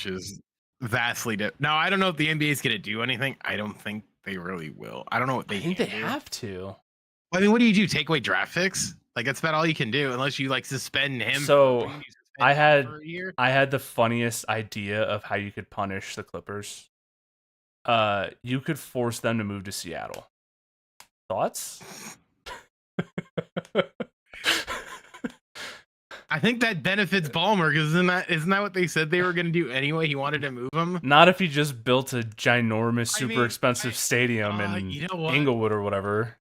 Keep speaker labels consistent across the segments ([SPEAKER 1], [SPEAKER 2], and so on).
[SPEAKER 1] which is vastly different. Now, I don't know if the NBA is going to do anything. I don't think they really will. I don't know what
[SPEAKER 2] I
[SPEAKER 1] they
[SPEAKER 2] think
[SPEAKER 1] can
[SPEAKER 2] they
[SPEAKER 1] do.
[SPEAKER 2] have to.
[SPEAKER 1] I mean, what do? Take away draft picks? Like that's about all you can do, unless you like suspend him.
[SPEAKER 2] So I had
[SPEAKER 1] for a year.
[SPEAKER 2] I had the funniest idea of how you could punish the Clippers. You could force them to move to Seattle. Thoughts?
[SPEAKER 1] I think that benefits Ballmer because isn't that what they said they were going to do anyway? He wanted to move him.
[SPEAKER 2] Not if he just built a ginormous, super expensive stadium in
[SPEAKER 1] you know what?
[SPEAKER 2] Inglewood or whatever.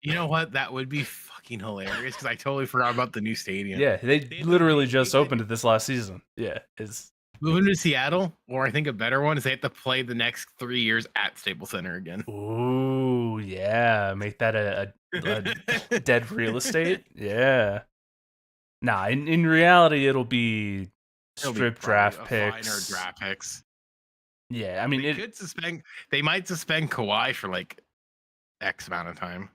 [SPEAKER 1] You know what? That would be fucking hilarious because I totally forgot about the new stadium.
[SPEAKER 2] Yeah, they literally just opened it this last season. Yeah, it's
[SPEAKER 1] moving to Seattle, or I think a better one is they have to play the next 3 years at Staples Center again.
[SPEAKER 2] Ooh, yeah, make that a dead real estate. Yeah. Nah, in reality, it'll be strip draft picks.
[SPEAKER 1] Draft picks.
[SPEAKER 2] Yeah, I mean,
[SPEAKER 1] they might suspend Kawhi for like X amount of time.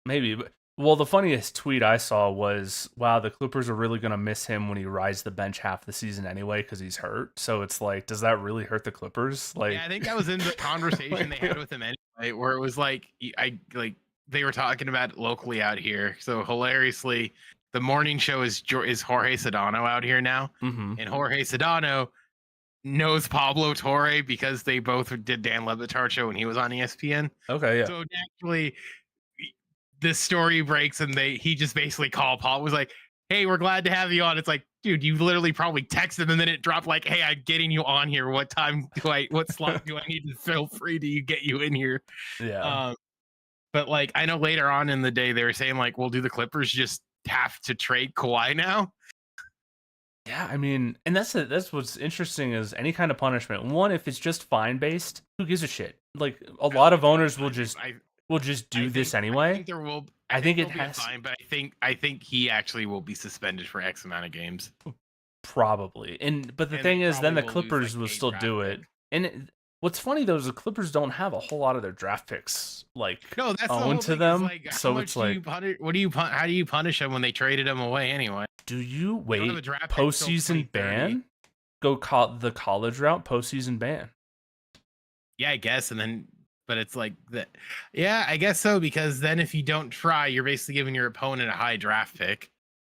[SPEAKER 2] Maybe, but well, the funniest tweet I saw was, "Wow, the Clippers are really gonna miss him when he rides the bench half the season anyway because he's hurt." So it's like, does that really hurt the Clippers? Like,
[SPEAKER 1] yeah, I think that was in the conversation they had with him anyway, where it was like, they were talking about it locally out here. So hilariously, the morning show is Jorge Sedano out here now, and Jorge Sedano knows Pablo Torre because they both did Dan Le Batard show when he was on ESPN.
[SPEAKER 2] Okay, yeah.
[SPEAKER 1] So naturally, this story breaks and he just basically called Paul, was like, "Hey, we're glad to have you on." It's like, dude, you literally probably texted and then it dropped like, "Hey, I'm getting you on here. What slot do I need to feel free to get you in here?"
[SPEAKER 2] Yeah.
[SPEAKER 1] But like, I know later on in the day they were saying like, "Well, do the Clippers just have to trade Kawhi now?"
[SPEAKER 2] Yeah, I mean, and that's what's interesting is any kind of punishment. One, if it's just fine based, who gives a shit? Like a lot of owners will just do this anyway.
[SPEAKER 1] I think it has fine, but I think he actually will be suspended for X amount of games.
[SPEAKER 2] Probably. But the thing is, then the Clippers will still do it. And what's funny though is the Clippers don't have a whole lot of their draft picks owned to them. So it's like,
[SPEAKER 1] how do you punish them when they traded them away anyway?
[SPEAKER 2] Do you wait postseason ban? Go the college route, postseason ban.
[SPEAKER 1] Yeah, I guess, and then. But it's like that. Yeah, I guess so, because then if you don't try, you're basically giving your opponent a high draft pick.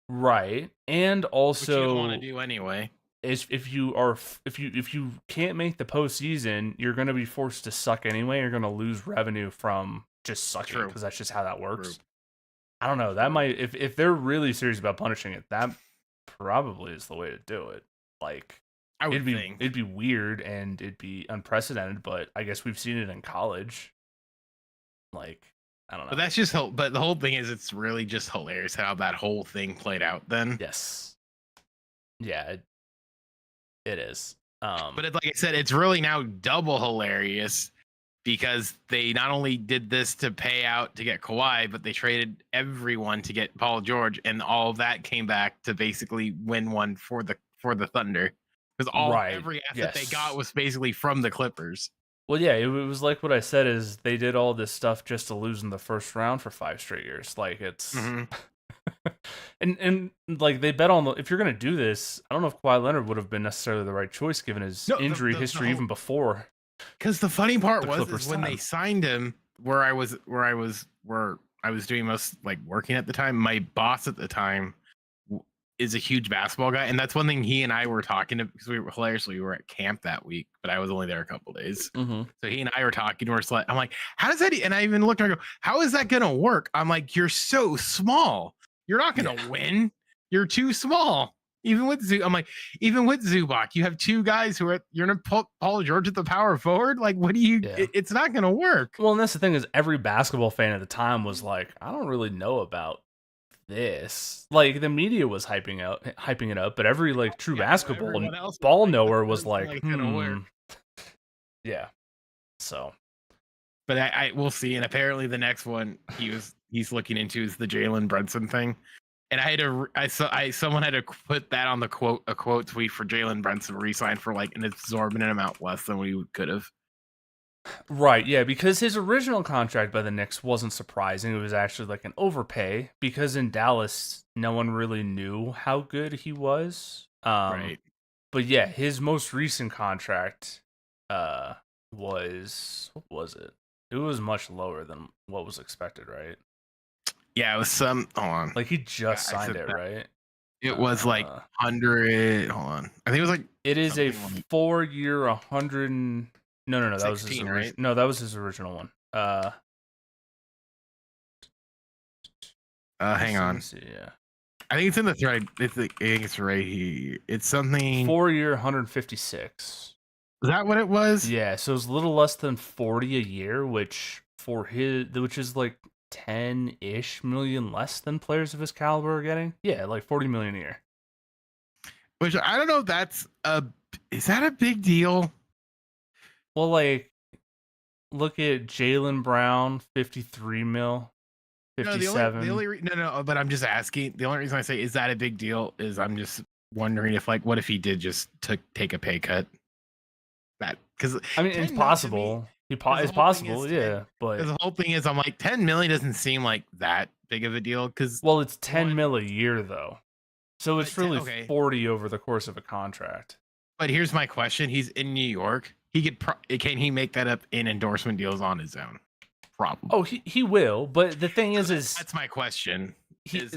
[SPEAKER 2] Right. And also,
[SPEAKER 1] which you don't want to do anyway.
[SPEAKER 2] If you can't make the postseason, you're going to be forced to suck anyway. You're going to lose revenue from just sucking because that's just how that works. True. I don't know. That might, if they're really serious about punishing it, that probably is the way to do it. Like,
[SPEAKER 1] I would think
[SPEAKER 2] it'd be weird and it'd be unprecedented, but I guess we've seen it in college. Like, I don't know.
[SPEAKER 1] But that's just but the whole thing is, it's really just hilarious how that whole thing played out then.
[SPEAKER 2] Yes. Yeah, it is.
[SPEAKER 1] But like I said, it's really now double hilarious because they not only did this to pay out to get Kawhi, but they traded everyone to get Paul George, and all of that came back to basically win one for the Thunder. Because every asset they got was basically from the Clippers.
[SPEAKER 2] Well, yeah, it was like what I said is they did all this stuff just to lose in the first round for 5 straight years. Like it's and like they bet on if you're gonna do this, I don't know if Kawhi Leonard would have been necessarily the right choice given his injury history even before.
[SPEAKER 1] Because the funny part was when they signed him, where I was doing most like working at the time, my boss at the time is a huge basketball guy, and that's one thing he and I were talking to, because we were at camp that week, but I was only there a couple days. So he and I were talking. I'm like, how does that? And I even looked and I go, how is that gonna work? I'm like, you're so small, you're not gonna win. You're too small. Even with Zubac, you have 2 guys who you're gonna put Paul George at the power forward. Like, what do you? Yeah. It's not gonna work.
[SPEAKER 2] Well, and that's the thing is, every basketball fan at the time was like, I don't really know about this. Like the media was hyping it up, but every like true basketball ball knower was like, yeah. So,
[SPEAKER 1] but I will see. And apparently the next one he's looking into is the Jalen Brunson thing. And someone had to put that on a quote tweet for Jalen Brunson re-sign for like an exorbitant amount less than we could have.
[SPEAKER 2] Right, yeah, because his original contract by the Knicks wasn't surprising. It was actually like an overpay because in Dallas, no one really knew how good he was.
[SPEAKER 1] Right.
[SPEAKER 2] But yeah, his most recent contract was, what was it? It was much lower than what was expected, right?
[SPEAKER 1] Yeah, it was some. Hold on.
[SPEAKER 2] Like he just signed it, right?
[SPEAKER 1] It was like 100. Hold on. I think it was like.
[SPEAKER 2] It is a 4-year, 100. No. That was his
[SPEAKER 1] right?
[SPEAKER 2] No, that was his original one.
[SPEAKER 1] Hang on.
[SPEAKER 2] See, yeah.
[SPEAKER 1] I think it's in the thread. I think it's right here. It's something.
[SPEAKER 2] 4-year, 156.
[SPEAKER 1] Is that what it was?
[SPEAKER 2] Yeah, so it's a little less than 40 a year, which is like 10-ish million less than players of his caliber are getting. Yeah, like 40 million a year.
[SPEAKER 1] Which I don't know if is that a big deal?
[SPEAKER 2] Well, like, look at Jaylen Brown, 53 mil. 57.
[SPEAKER 1] No, but I'm just asking. The only reason I say is that a big deal is I'm just wondering if, like, what if he did just take a pay cut? That because
[SPEAKER 2] I mean, it's possible. It's possible, yeah. But
[SPEAKER 1] the whole thing is, I'm like, 10 million doesn't seem like that big of a deal. Because
[SPEAKER 2] it's 10 mil a year though, so it's really 40 over the course of a contract.
[SPEAKER 1] But here's my question: he's in New York. Can he make that up in endorsement deals on his own? Probably.
[SPEAKER 2] Oh, he will. But the thing is
[SPEAKER 1] that's my question. I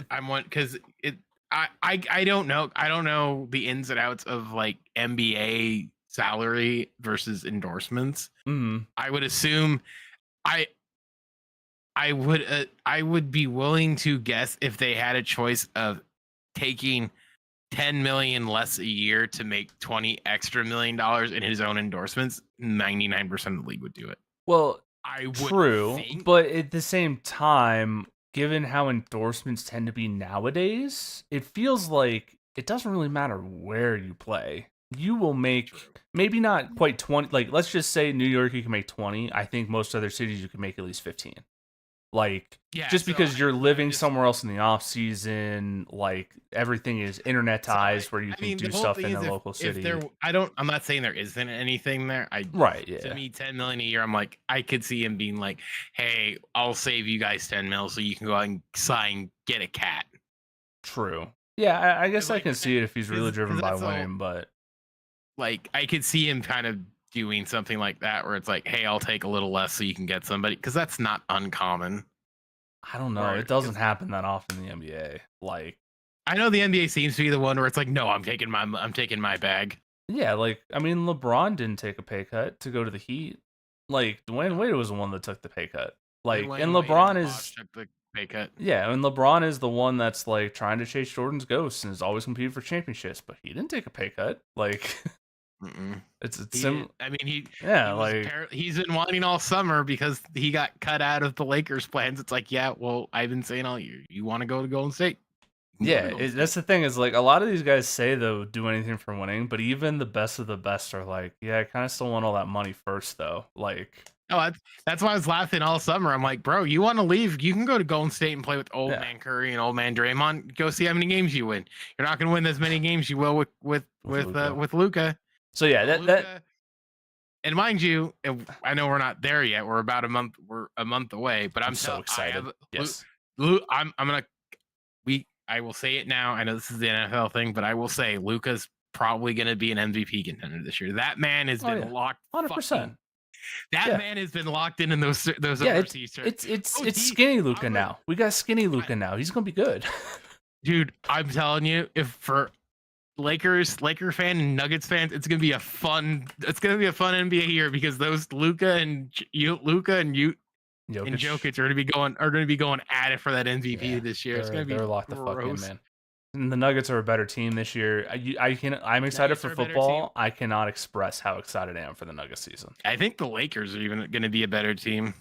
[SPEAKER 1] don't know. I don't know the ins and outs of like NBA salary versus endorsements.
[SPEAKER 2] Mm-hmm.
[SPEAKER 1] I would assume I would be willing to guess if they had a choice of taking 10 million less a year to make 20 extra $1 million in his own endorsements, 99% of the league would do it.
[SPEAKER 2] Well, true, but at the same time, given how endorsements tend to be nowadays, it feels like it doesn't really matter where you play. You will make maybe not quite 20. Like, let's just say New York, you can make 20. I think most other cities you can make at least 15. Like, because you're living somewhere else in the off season, like everything is internetized where you can do stuff in a local city.
[SPEAKER 1] I'm not saying there isn't anything there. To me, 10 million a year, I'm like, I could see him being like, hey, I'll save you guys 10 mil so you can go out and get a cat.
[SPEAKER 2] True. Yeah, I guess I can see it if he's really driven by winning, but
[SPEAKER 1] like I could see him kind of doing something like that where it's like, hey, I'll take a little less so you can get somebody, because that's not uncommon.
[SPEAKER 2] I don't know. It doesn't happen that often in the NBA. Like,
[SPEAKER 1] I know the NBA seems to be the one where it's like, no, I'm taking my bag.
[SPEAKER 2] Yeah, like, I mean, LeBron didn't take a pay cut to go to the Heat. Like, Dwayne Wade was the one that took the pay cut. Like, and LeBron took the pay cut. Yeah, and LeBron is the one that's like trying to chase Jordan's ghost and is always competing for championships, but he didn't take a pay cut. Like, it's similar. I
[SPEAKER 1] mean, he's been wanting all summer because he got cut out of the Lakers' plans. It's like, yeah, well, I've been saying all year, you want to go to Golden State.
[SPEAKER 2] Yeah, that's the thing is, like, a lot of these guys say they'll do anything for winning, but even the best of the best are like, yeah, I kind of still want all that money first, though. Like,
[SPEAKER 1] that's why I was laughing all summer. I'm like, bro, you want to leave? You can go to Golden State and play with old man Curry and old man Draymond. Go see how many games you win. You're not going to win as many games you will with Luka.
[SPEAKER 2] So yeah, that
[SPEAKER 1] and mind you, I know we're not there yet. We're about a month. We're a month away, but I'm
[SPEAKER 2] so excited. Yes,
[SPEAKER 1] I will say it now. I know this is the NFL thing, but I will say Luka's probably going to be an MVP contender this year. That man has been locked.
[SPEAKER 2] 100%.
[SPEAKER 1] That man has been locked in those overseas.
[SPEAKER 2] It's skinny Luka now. We got skinny Luka now. He's going to be good.
[SPEAKER 1] Dude, I'm telling you, if for Laker fan and Nuggets fans, it's gonna be a fun NBA year, because those Luka and Jokic are gonna be going at it for that MVP this year. It's gonna be
[SPEAKER 2] locked the fuck in, man. And the Nuggets are a better team this year. I'm excited for football. I cannot express how excited I am for the Nuggets season.
[SPEAKER 1] I think the Lakers are even gonna be a better team.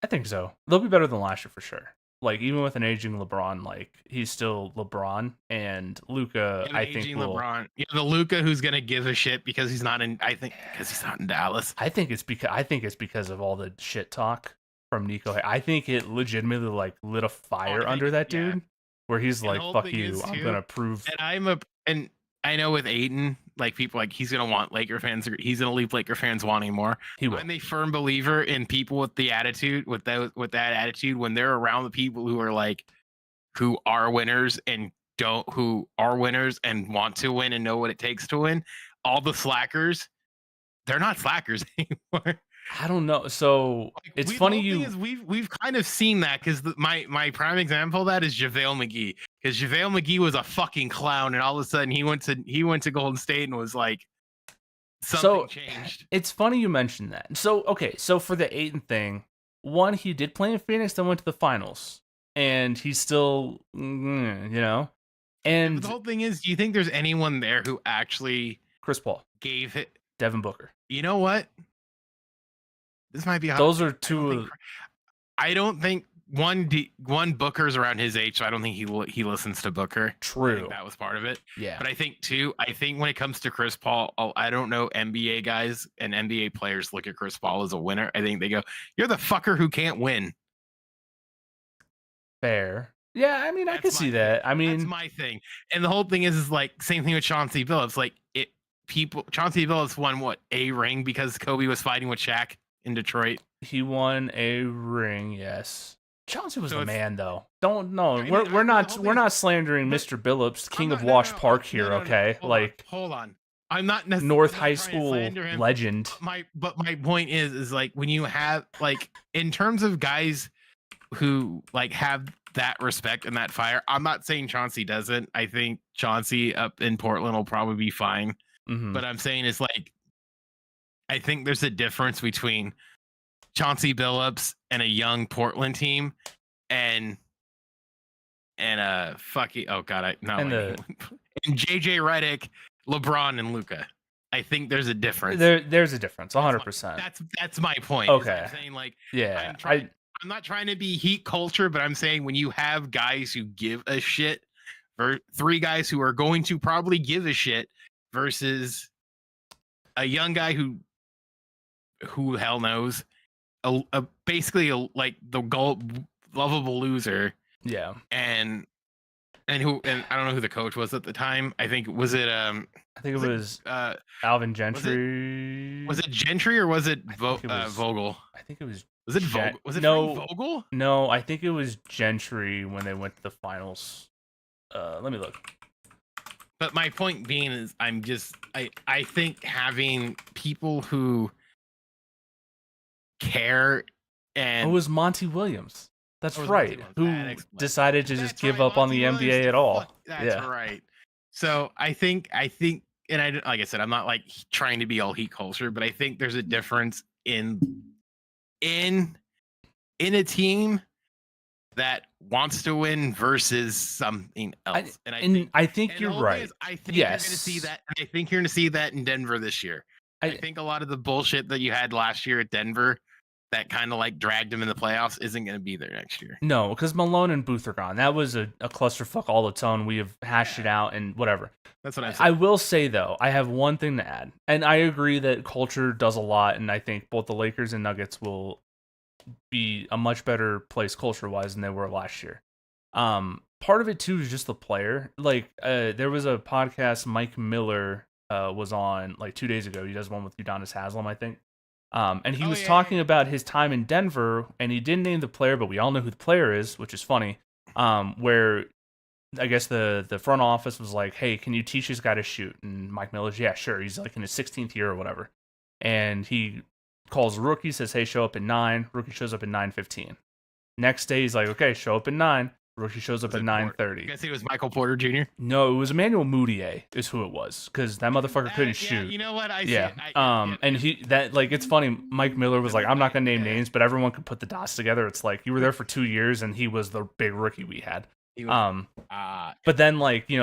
[SPEAKER 2] I think so. They'll be better than last year for sure. Like, even with an aging LeBron, like, he's still LeBron, and Luka, I think LeBron.
[SPEAKER 1] Yeah, the Luka who's gonna give a shit because he's not in. I think because he's not in Dallas.
[SPEAKER 2] I think it's because of all the shit talk from Nico. I think it legitimately like lit a fire under that dude, where he's like, "Fuck you, I'm gonna prove."
[SPEAKER 1] And I know with Ayton, like, people like, he's gonna want Laker fans. He's gonna leave Laker fans wanting more. I'm a firm believer in people with the attitude, with that attitude, when they're around the people who are like, who are winners and want to win and know what it takes to win. all the slackers, they're not slackers anymore.
[SPEAKER 2] I don't know. So like, it's funny
[SPEAKER 1] we've kind of seen that because my prime example of that is JaVale McGee, because JaVale McGee was a fucking clown, and all of a sudden he went to Golden State and was like, something changed.
[SPEAKER 2] It's funny you mentioned that. So okay, so for the Ayton thing, one, he did play in Phoenix, then went to the finals, and he's still, And
[SPEAKER 1] but the whole thing is, do you think there's anyone there who actually
[SPEAKER 2] Chris Paul
[SPEAKER 1] gave it?
[SPEAKER 2] Devin Booker.
[SPEAKER 1] You know what? This might be.
[SPEAKER 2] Those are two.
[SPEAKER 1] I don't think one Booker's around his age, so I don't think he listens to Booker.
[SPEAKER 2] True,
[SPEAKER 1] that was part of it.
[SPEAKER 2] Yeah,
[SPEAKER 1] but I think when it comes to Chris Paul, I don't know, NBA guys and NBA players look at Chris Paul as a winner. I think they go, "You're the fucker who can't win."
[SPEAKER 2] Fair. Yeah, I mean, I can see that. I mean,
[SPEAKER 1] that's my thing. And the whole thing is like same thing with Chauncey Billups. Like Chauncey Billups won a ring because Kobe was fighting with Shaq in Detroit.
[SPEAKER 2] He won a ring, yes. Chauncey was the man, though. We're not slandering Mr. Billups, King of Wash Park here, okay?
[SPEAKER 1] Hold on. I'm not necessarily
[SPEAKER 2] North High School legend.
[SPEAKER 1] But my point is like when you have like in terms of guys who like have that respect and that fire. I'm not saying Chauncey doesn't. I think Chauncey up in Portland will probably be fine.
[SPEAKER 2] Mm-hmm.
[SPEAKER 1] But I'm saying it's like I think there's a difference between Chauncey Billups and a young Portland team and JJ Redick, LeBron, and Luka. I think there's a difference.
[SPEAKER 2] There's a difference, 100%.
[SPEAKER 1] That's my point.
[SPEAKER 2] Okay.
[SPEAKER 1] I'm saying like
[SPEAKER 2] yeah,
[SPEAKER 1] I'm not trying to be heat culture, but I'm saying when you have guys who give a shit, or three guys who are going to probably give a shit versus a young guy who hell knows, basically like the lovable loser.
[SPEAKER 2] Yeah.
[SPEAKER 1] And I don't know who the coach was at the time. I think it was
[SPEAKER 2] Alvin Gentry.
[SPEAKER 1] Was it Gentry or was it Vogel?
[SPEAKER 2] I think it was.
[SPEAKER 1] Was it Vogel? Was it Vogel?
[SPEAKER 2] No, I think it was Gentry when they went to the finals. Let me look.
[SPEAKER 1] But my point being is I think having people who care and
[SPEAKER 2] it was Monty Williams. That's right. Who decided to just give up on the NBA at all.
[SPEAKER 1] That's right. So I think and like I said, I'm not like trying to be all heat culture, but I think there's a difference in a team that wants to win versus something else.
[SPEAKER 2] I think you're right.
[SPEAKER 1] I think you're going to see that. I think you're going to see that in Denver this year. I think a lot of the bullshit that you had last year at Denver that kind of like dragged them in the playoffs isn't going to be there next year.
[SPEAKER 2] No, because Malone and Booth are gone. That was a clusterfuck all its own. We have hashed it out and whatever.
[SPEAKER 1] That's what I said.
[SPEAKER 2] I will say, though, I have one thing to add. And I agree that culture does a lot, and I think both the Lakers and Nuggets will be a much better place culture-wise than they were last year. Part of it, too, is just the player. Like, there was a podcast Mike Miller was on, like, 2 days ago. He does one with Udonis Haslem, I think. And he was talking about his time in Denver, and he didn't name the player, but we all know who the player is, which is funny. Where I guess the front office was like, "Hey, can you teach this guy to shoot?" And Mike Miller's, "Yeah, sure." He's like in his 16th year or whatever, and he calls the rookie, says, "Hey, show up at 9." Rookie shows up at 9:15. Next day, he's like, "Okay, show up at 9." Rookie shows up at 9:30.
[SPEAKER 1] You guys think it was Michael Porter Jr.?
[SPEAKER 2] No, it was Emmanuel Mudiay is who it was, because that motherfucker couldn't shoot.
[SPEAKER 1] You know what?
[SPEAKER 2] And it's funny. Mike Miller was like, "I'm not gonna name names, but everyone could put the dots together." It's like you were there for 2 years, and he was the big rookie we had. But then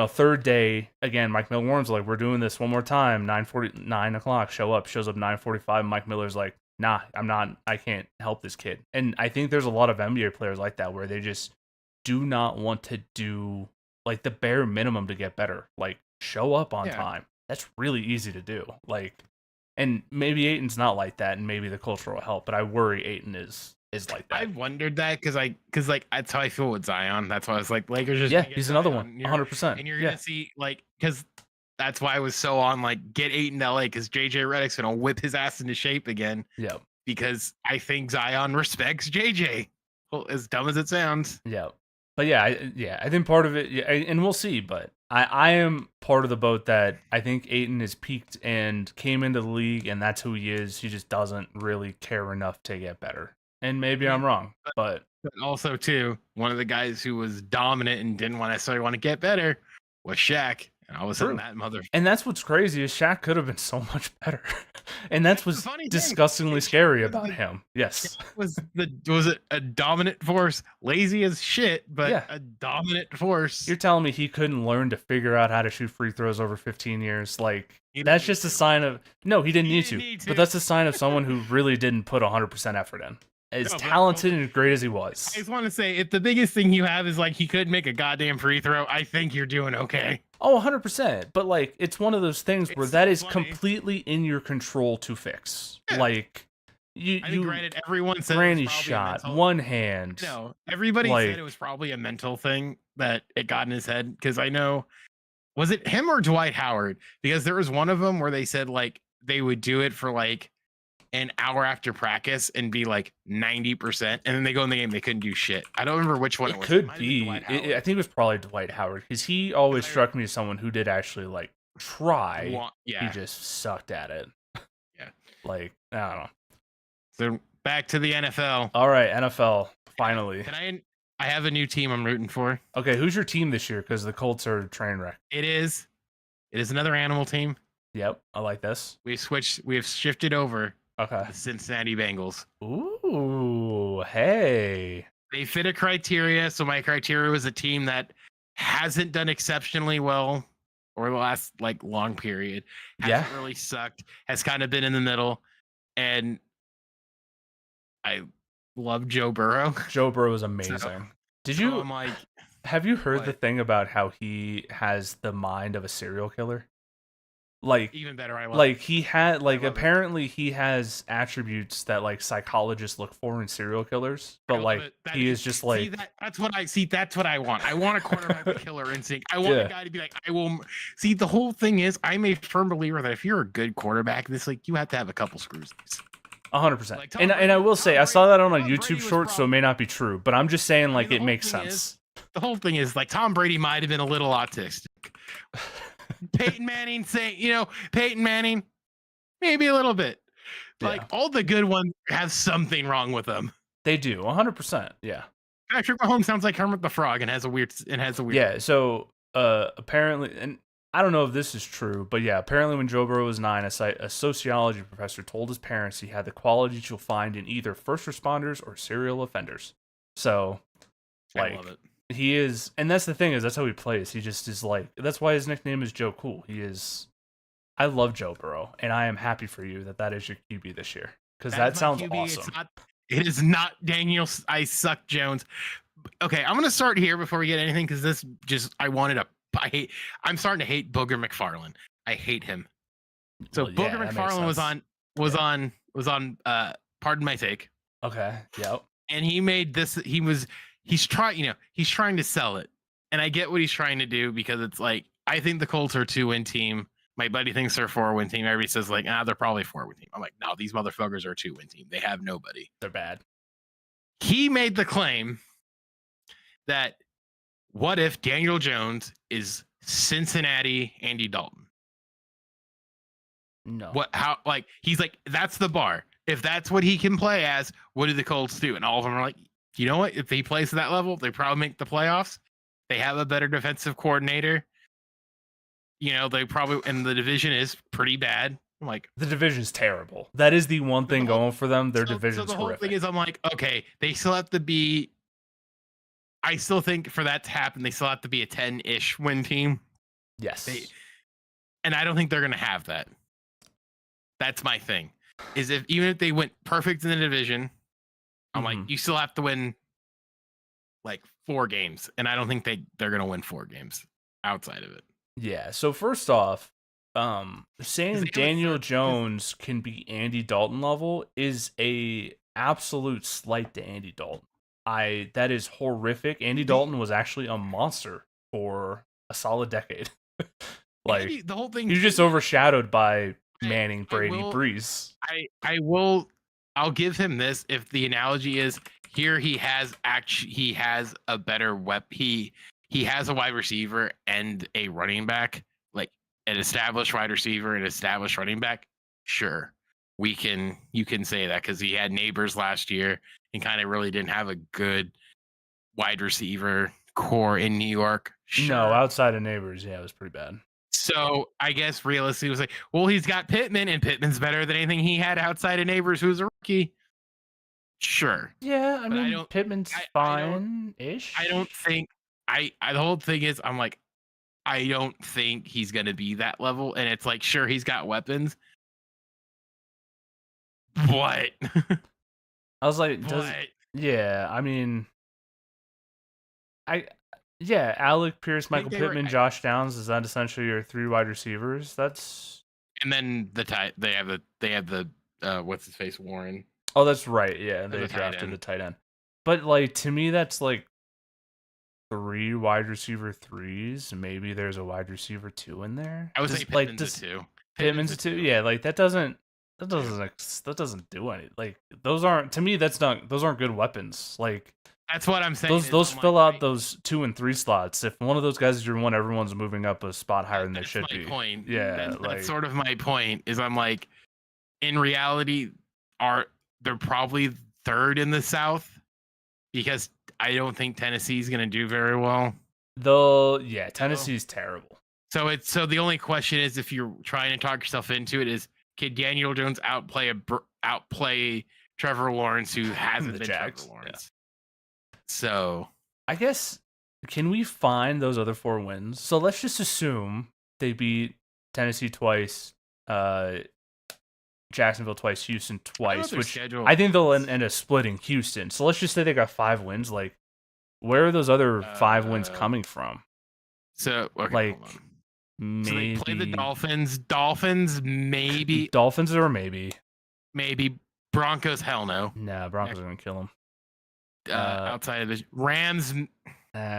[SPEAKER 2] third day again, Mike Miller warns like, "We're doing this one more time. 9 o'clock. Show up." Shows up 9:45. Mike Miller's like, "Nah, I'm not. I can't help this kid." And I think there's a lot of NBA players like that where they just do not want to do like the bare minimum to get better. Like show up on time. That's really easy to do. Like, and maybe Ayton's not like that, and maybe the culture will help. But I worry Ayton is like that.
[SPEAKER 1] I wondered that because that's how I feel with Zion. That's why I was like, Lakers just
[SPEAKER 2] he's another one, 100%.
[SPEAKER 1] And you're gonna see like because that's why I was so on like get Ayton to LA because JJ Redick's gonna whip his ass into shape again.
[SPEAKER 2] Yeah,
[SPEAKER 1] because I think Zion respects JJ. Well, as dumb as it sounds.
[SPEAKER 2] Yeah. But I think part of it, and we'll see. But I am part of the boat that I think Ayton is peaked and came into the league, and that's who he is. He just doesn't really care enough to get better. And maybe I'm wrong, but
[SPEAKER 1] also too, one of the guys who was dominant and didn't necessarily want to get better was Shaq. And all of a sudden that mother.
[SPEAKER 2] And that's what's crazy is Shaq could have been so much better. And that's what's disgustingly scary about him. Yes.
[SPEAKER 1] Was it a dominant force? Lazy as shit, but a dominant force.
[SPEAKER 2] You're telling me he couldn't learn to figure out how to shoot free throws over 15 years? Like, that's just a sign of... No, he didn't need to. But that's a sign of someone who really didn't put 100% effort in. As talented and as great as he was.
[SPEAKER 1] I just want to say, if the biggest thing you have is like he couldn't make a goddamn free throw, I think you're doing okay.
[SPEAKER 2] Oh, 100%. But like, it's one of those things where that is completely in your control to fix. Yeah. Like,
[SPEAKER 1] I mean, granted, everyone said
[SPEAKER 2] granny shot, one hand.
[SPEAKER 1] No, everybody said it was probably a mental thing that it got in his head. Because I know, was it him or Dwight Howard? Because there was one of them where they said like they would do it for like an hour after practice and be like 90%, and then they go in the game, they couldn't do shit. I don't remember which one it was.
[SPEAKER 2] Could be. I think it was probably Dwight Howard, because he always struck me as someone who did actually like try. He just sucked at it.
[SPEAKER 1] Yeah.
[SPEAKER 2] Like, I don't know.
[SPEAKER 1] So back to the NFL.
[SPEAKER 2] All right, NFL. Finally.
[SPEAKER 1] I have a new team I'm rooting for.
[SPEAKER 2] Okay, who's your team this year? Because the Colts are a train wreck.
[SPEAKER 1] It is another animal team.
[SPEAKER 2] Yep, I like this.
[SPEAKER 1] We have shifted over.
[SPEAKER 2] Okay.
[SPEAKER 1] The Cincinnati Bengals.
[SPEAKER 2] Ooh, hey.
[SPEAKER 1] They fit a criteria. So my criteria was a team that hasn't done exceptionally well over the last like long period. Hasn't really sucked. Has kind of been in the middle. And I love Joe Burrow.
[SPEAKER 2] Joe Burrow is amazing. Have you heard the thing about how he has the mind of a serial killer? Like,
[SPEAKER 1] even better, I love
[SPEAKER 2] like it. He had like apparently he has attributes that like psychologists look for in serial killers, but like he is just like
[SPEAKER 1] that's what I want. I want a quarterback with killer instinct. I want a guy to be like, I will see. The whole thing is, I'm a firm believer that if you're a good quarterback, you have to have a couple screws.
[SPEAKER 2] 100%. And I will say, I saw that on a YouTube short, so it may not be true, but I'm just saying like it makes sense.
[SPEAKER 1] The whole thing is like Tom Brady might have been a little autistic. Peyton Manning Peyton Manning, maybe a little bit. Like all the good ones have something wrong with them.
[SPEAKER 2] They do, 100%. Yeah.
[SPEAKER 1] Patrick Mahomes sounds like Kermit the Frog and has a weird.
[SPEAKER 2] Yeah. So apparently, and I don't know if this is true, but yeah, apparently when Joe Burrow was 9, a sociology professor told his parents he had the qualities you'll find in either first responders or serial offenders. So, like, I love it. He is, and that's the thing is that's how he plays. He just is like, that's why his nickname is Joe Cool. I love Joe Burrow, and I am happy for you that is your QB this year, because that sounds awesome.
[SPEAKER 1] It is not Daniel I Suck Jones. Okay, I'm gonna start here before we get anything, because this just I'm starting to hate Booger McFarland. I hate him. So Booger McFarland was on Pardon My Take.
[SPEAKER 2] Okay. Yep.
[SPEAKER 1] And he made this. He's trying to sell it, and I get what he's trying to do, because it's like, I think the Colts are a 2-win team. My buddy thinks they're a 4-win team. Everybody says like, they're probably a 4-win team. I'm like, no, these motherfuckers are a 2-win team. They have nobody.
[SPEAKER 2] They're bad.
[SPEAKER 1] He made the claim that what if Daniel Jones is Cincinnati Andy Dalton?
[SPEAKER 2] No.
[SPEAKER 1] He's like, that's the bar. If that's what he can play as, what do the Colts do? And all of them are like, you know what? If he plays at that level, they probably make the playoffs. They have a better defensive coordinator. They probably, and the division is pretty bad. I'm like,
[SPEAKER 2] the division's terrible. That is the one thing going for them. Their division's
[SPEAKER 1] so the whole
[SPEAKER 2] horrific.
[SPEAKER 1] thing is, I'm like, okay, they still have to be. I still think for that to happen, they still have to be a 10-ish win team.
[SPEAKER 2] Yes.
[SPEAKER 1] And I don't think they're going to have that. That's my thing. Is even if they went perfect in the division, I'm like, you still have to win like 4 games. And I don't think they're going to win 4 games outside of it.
[SPEAKER 2] Yeah. So first off, saying Daniel Jones can be Andy Dalton level is a absolute slight to Andy Dalton. That is horrific. Andy Dalton was actually a monster for a solid decade. Like,
[SPEAKER 1] the whole thing,
[SPEAKER 2] you're just overshadowed by Manning, Brady, Brees.
[SPEAKER 1] I'll give him this. If the analogy is here, he has a better weapon. he has a wide receiver and a running back, like an established wide receiver and established running back, sure. You can say that because he had Neighbors last year and kind of really didn't have a good wide receiver core in New York. Sure.
[SPEAKER 2] No, outside of Neighbors, yeah, it was pretty bad.
[SPEAKER 1] So I guess realistically, it was like, well, he's got Pittman, and Pittman's better than anything he had outside of Neighbors, who's a rookie. Sure.
[SPEAKER 2] Yeah, I mean, Pittman's fine-ish.
[SPEAKER 1] I don't think the whole thing is, I'm like, I don't think he's gonna be that level. And it's like, sure, he's got weapons. What?
[SPEAKER 2] I was like, yeah, I mean, Alec Pierce, Michael Pittman, Josh Downs, is that essentially your 3 wide receivers? That's
[SPEAKER 1] and then they have the what's his face, Warren.
[SPEAKER 2] Oh, that's right. Yeah, they drafted the tight end. But like, to me, that's like 3 wide receiver 3s. Maybe there's a wide receiver 2 in there.
[SPEAKER 1] I would say Pittman's a 2.
[SPEAKER 2] Pittman's a 2. Yeah, like that doesn't do anything. Like those aren't, to me, those aren't good weapons. Like
[SPEAKER 1] that's what I'm saying.
[SPEAKER 2] Those fill out those 2 and 3 slots. If one of those guys is your one, everyone's moving up a spot higher than they should be.
[SPEAKER 1] Point.
[SPEAKER 2] Yeah,
[SPEAKER 1] that's sort of my point. Is I'm like, in reality, they're probably 3rd in the South because I don't think Tennessee's going to do very well.
[SPEAKER 2] Though, yeah, Tennessee's terrible.
[SPEAKER 1] So the only question is, if you're trying to talk yourself into it, is can Daniel Jones outplay Trevor Lawrence, who hasn't been Jags. Trevor Lawrence? Yeah. So
[SPEAKER 2] I guess, can we find those other 4 wins? So let's just assume they beat Tennessee twice, Jacksonville twice, Houston twice, which I think they'll end up splitting Houston. So let's just say they got 5 wins. Like, where are those other 5 wins coming from?
[SPEAKER 1] So, okay,
[SPEAKER 2] like, maybe
[SPEAKER 1] so they play the Dolphins. Dolphins, maybe.
[SPEAKER 2] Dolphins, or maybe.
[SPEAKER 1] Broncos, hell no.
[SPEAKER 2] Nah, Broncos are gonna kill them.
[SPEAKER 1] Outside of the Rams,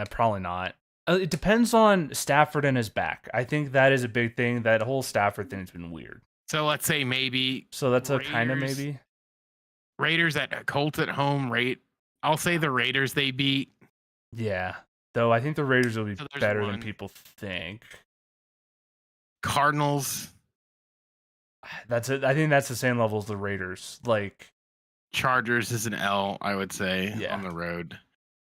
[SPEAKER 2] probably not. It depends on Stafford and his back. I think that is a big thing. That whole Stafford thing has been weird.
[SPEAKER 1] So let's say maybe.
[SPEAKER 2] So that's Raiders, a kind of maybe.
[SPEAKER 1] Raiders at Colts at home. I'll say the Raiders they beat.
[SPEAKER 2] Yeah, though I think the Raiders will be better than people think.
[SPEAKER 1] Cardinals.
[SPEAKER 2] That's it. I think that's the same level as the Raiders. Like,
[SPEAKER 1] Chargers is an L, I would say, on the road.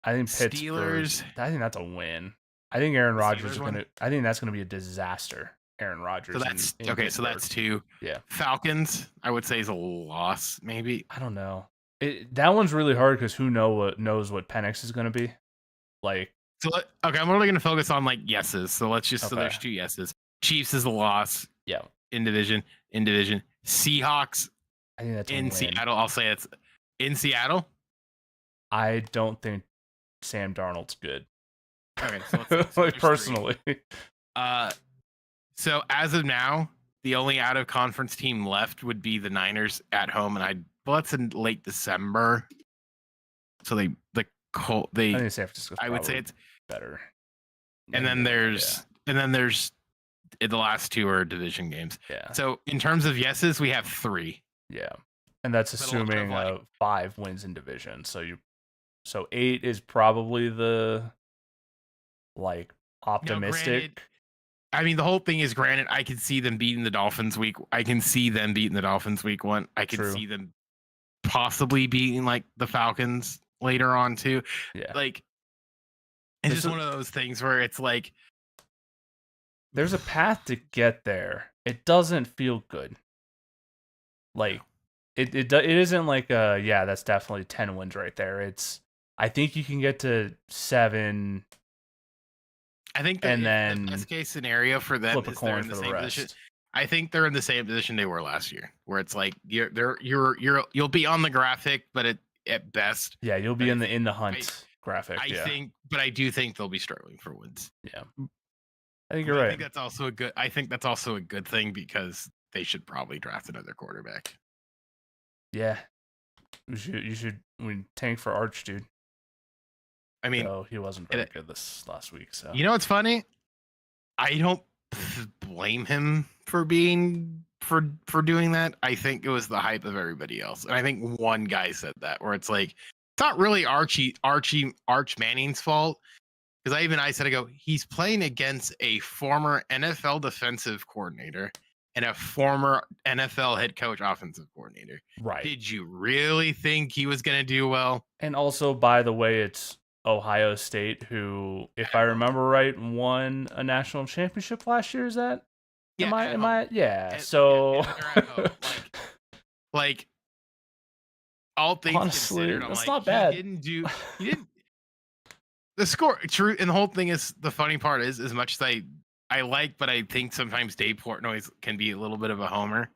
[SPEAKER 2] I think Steelers. I think that's a win. I think Aaron Rodgers is gonna. I think that's gonna be a disaster. Aaron Rodgers.
[SPEAKER 1] So that's okay. So that's 2.
[SPEAKER 2] Yeah.
[SPEAKER 1] Falcons, I would say, is a loss. Maybe.
[SPEAKER 2] I don't know. That one's really hard because who knows what Penix is gonna be. Like.
[SPEAKER 1] So okay, I'm really gonna focus on like yeses. So let's just so there's 2 yeses. Chiefs is a loss.
[SPEAKER 2] Yeah.
[SPEAKER 1] In division. Seahawks.
[SPEAKER 2] I think that's
[SPEAKER 1] in Seattle. I'll say it's in Seattle.
[SPEAKER 2] I don't think Sam Darnold's good.
[SPEAKER 1] Okay, so let's
[SPEAKER 2] like personally.
[SPEAKER 1] So as of now, the only out of conference team left would be the Niners at home, and that's in late December. So I think San
[SPEAKER 2] Francisco's
[SPEAKER 1] I would say it's
[SPEAKER 2] better.
[SPEAKER 1] And then there's the last 2 are division games.
[SPEAKER 2] Yeah.
[SPEAKER 1] So in terms of yeses, we have 3.
[SPEAKER 2] Yeah. And that's assuming 5 wins in division. So 8 is probably the like optimistic.
[SPEAKER 1] Granted, I mean, the whole thing is, granted, I can see them beating the Dolphins week. I can see them beating the Dolphins week 1. I can see them possibly beating like the Falcons later on too.
[SPEAKER 2] Yeah.
[SPEAKER 1] Like, it's just one of those things where it's like,
[SPEAKER 2] there's a path to get there. It doesn't feel good. Like, it isn't like that's definitely 10 wins right there. I think you can get to 7.
[SPEAKER 1] I think the best case scenario for them is they're in the same position. I think they're in the same position they were last year, where it's like you'll be on the graphic, but at best,
[SPEAKER 2] you'll be in the hunt graphic.
[SPEAKER 1] I do think they'll be struggling for wins.
[SPEAKER 2] Yeah, I think you're right.
[SPEAKER 1] I think that's also a good thing because they should probably draft another quarterback.
[SPEAKER 2] Yeah, you should tank for Arch, dude.
[SPEAKER 1] I mean,
[SPEAKER 2] he wasn't very good this last week. So
[SPEAKER 1] you know what's funny? I don't blame him for doing that. I think it was the hype of everybody else, and I think one guy said that where it's like it's not really Arch Manning's fault. because I said, I go, he's playing against a former NFL defensive coordinator and a former NFL head coach offensive coordinator.
[SPEAKER 2] Right.
[SPEAKER 1] Did you really think he was going to do well?
[SPEAKER 2] And also, by the way, it's Ohio State, who, if I remember right, won a national championship last year. Is that?
[SPEAKER 1] Yeah.
[SPEAKER 2] Yeah. So,
[SPEAKER 1] like, all things
[SPEAKER 2] honestly,
[SPEAKER 1] considered, I'm
[SPEAKER 2] that's
[SPEAKER 1] like,
[SPEAKER 2] not bad.
[SPEAKER 1] He didn't. The score, true, and the whole thing is, the funny part is, as much as I like, but I think sometimes Dave Portnoy can be a little bit of a homer.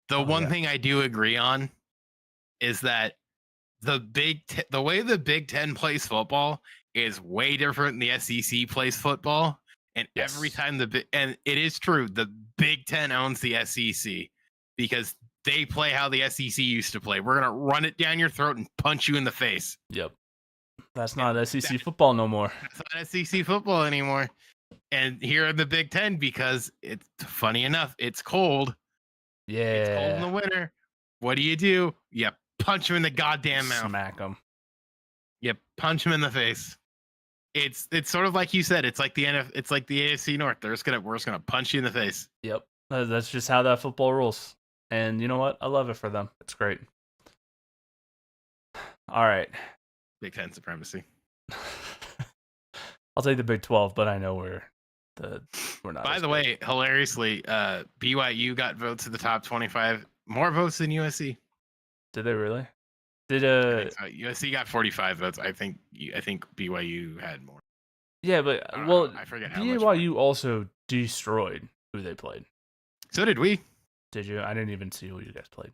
[SPEAKER 1] The one thing I do agree on is that the way the Big Ten plays football is way different than the SEC plays football. And every time and it is true, the Big Ten owns the SEC because they play how the SEC used to play. We're gonna run it down your throat and punch you in the face.
[SPEAKER 2] Yep. That's not SEC football no more.
[SPEAKER 1] That's not SEC football anymore. And here in the Big Ten, because it's funny enough, it's cold.
[SPEAKER 2] Yeah.
[SPEAKER 1] It's cold in the winter. What do? You punch him in the goddamn mouth.
[SPEAKER 2] Smack him.
[SPEAKER 1] You punch him in the face. It's sort of like you said. It's like the It's like the AFC North. We're just gonna punch you in the face.
[SPEAKER 2] Yep. That's just how that football rules. And you know what? I love it for them. It's great. All right.
[SPEAKER 1] Big Ten supremacy.
[SPEAKER 2] I'll take the Big 12, but I know we're not.
[SPEAKER 1] By the way, hilariously, BYU got votes to the top 25, more votes than USC.
[SPEAKER 2] Did they really? Did
[SPEAKER 1] USC got 45 votes. I think BYU had more.
[SPEAKER 2] Yeah, but
[SPEAKER 1] I forget how much.
[SPEAKER 2] BYU also destroyed who they played.
[SPEAKER 1] So did we.
[SPEAKER 2] Did you? I didn't even see who you guys played.